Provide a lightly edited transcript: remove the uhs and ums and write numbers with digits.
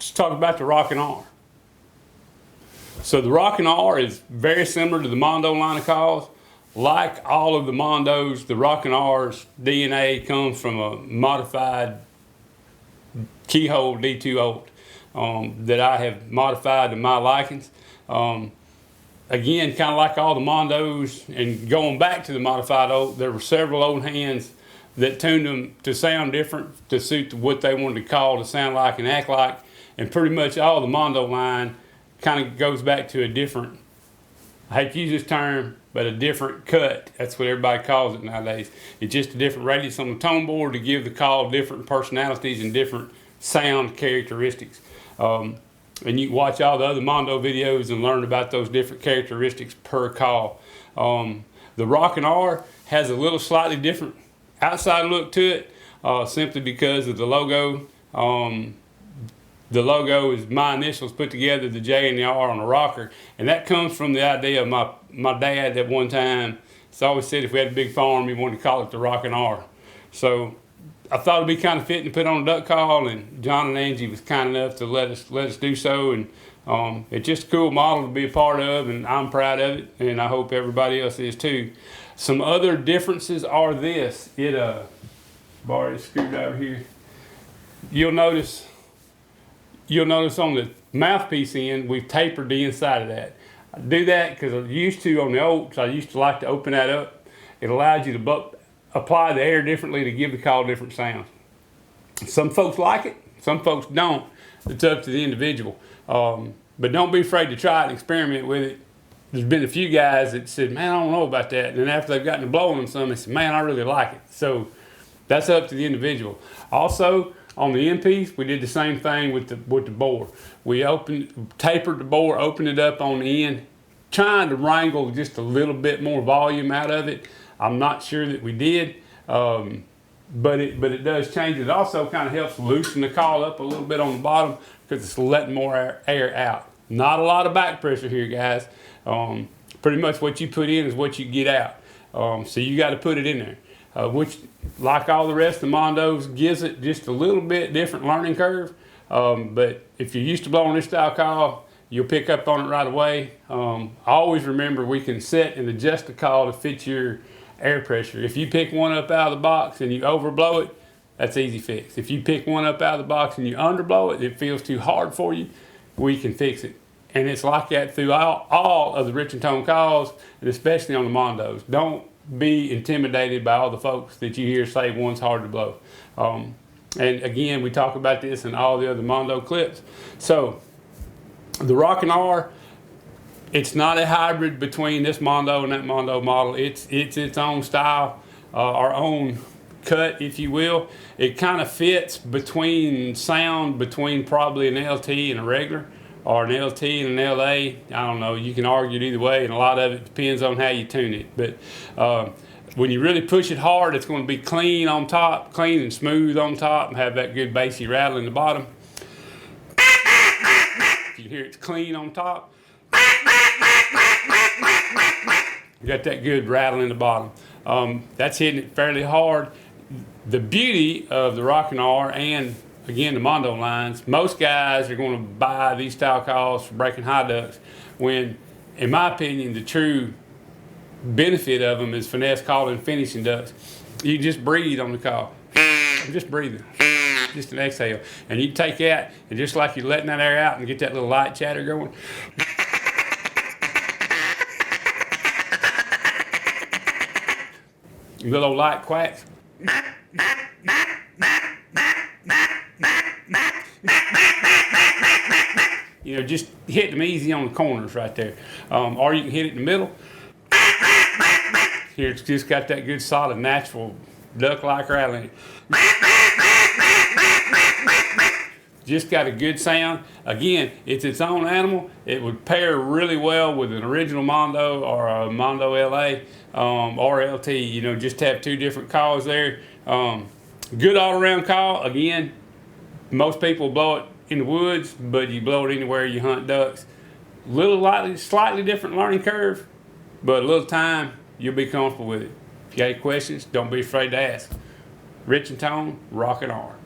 let's talk about the Rockin R. So the Rockin R is very similar to the Mondo line of calls. Like all of the Mondos, the Rockin R's DNA comes from a modified keyhole D2 old that I have modified to my likings. Again, kind of like all the Mondos, and going back to the modified old, there were several old hands that tuned them to sound different to suit what they wanted to call, to sound like and act like. And pretty much all the Mondo line kind of goes back to a different, I hate to use this term, but a different cut. That's what everybody calls it nowadays. It's just a different radius on the tone board to give the call different personalities and different sound characteristics. And you can watch all the other Mondo videos and learn about those different characteristics per call. The Rockin R has a little slightly different outside look to it, simply because of the logo. The logo is my initials put together, the J and the R on a rocker, and that comes from the idea of my dad at one time. He's always said if we had a big farm, he wanted to call it the Rockin R. So I thought it'd be kind of fitting to put on a duck call, and John and Angie was kind enough to let us do so. And it's just a cool model to be a part of, and I'm proud of it, and I hope everybody else is too. Some other differences are this. Borrow this screwdriver here. You'll notice on the mouthpiece end, we've tapered the inside of that. I do that because I used to on the Oaks, I used to like to open that up. It allows you to apply the air differently to give the call different sounds. Some folks like it, some folks don't. It's up to the individual. But don't be afraid to try it and experiment with it. There's been a few guys that said, man, I don't know about that. And then after they've gotten to blowing them some, they said, man, I really like it. So that's up to the individual. Also, on the end piece, we did the same thing with the bore. We tapered the bore, opened it up on the end, trying to wrangle just a little bit more volume out of it. I'm not sure that we did, but it does change. It also kind of helps loosen the call up a little bit on the bottom because it's letting more air out. Not a lot of back pressure here, guys. Pretty much what you put in is what you get out. So you got to put it in there. Which, like all the rest of the Mondos, gives it just a little bit different learning curve. But if you're used to blowing this style call, you'll pick up on it right away. Always remember, we can set and adjust the call to fit your air pressure. If you pick one up out of the box and you overblow it, that's easy fix. If you pick one up out of the box and you underblow it, it feels too hard for you, we can fix it. And it's like that through all of the rich and tone calls, and especially on the Mondos. Don't be intimidated by all the folks that you hear say one's hard to blow. And again, we talk about this in all the other Mondo clips. So the Rockin R, it's not a hybrid between this Mondo and that Mondo model. It's its own style, our own cut, if you will. It kind of fits between probably an LT and a regular, or an LT and an LA. I don't know, you can argue it either way, and a lot of it depends on how you tune it. But when you really push it hard, it's going to be clean on top, clean and smooth on top, and have that good bassy rattle in the bottom. You hear it's clean on top. You got that good rattle in the bottom. That's hitting it fairly hard. The beauty of the Rockin R and again, the Mondo lines, most guys are going to buy these style calls for breaking high ducks when, in my opinion, the true benefit of them is finesse calling and finishing ducks. You just breathe on the call. I'm just breathing. Just an exhale. And you take that, and just like you're letting that air out and get that little light chatter going. Little light quacks. You know, just hit them easy on the corners right there. Or you can hit it in the middle. Here, it's just got that good, solid, natural duck-like rattle in it. Just got a good sound. Again, it's its own animal. It would pair really well with an original Mondo or a Mondo LA or LT. You know, just have two different calls there. Good all-around call. Again, most people blow it in the woods, but you blow it anywhere you hunt ducks. Slightly different learning curve, but a little time, you'll be comfortable with it. If you got any questions, don't be afraid to ask. Rich and Tone, Rockin R.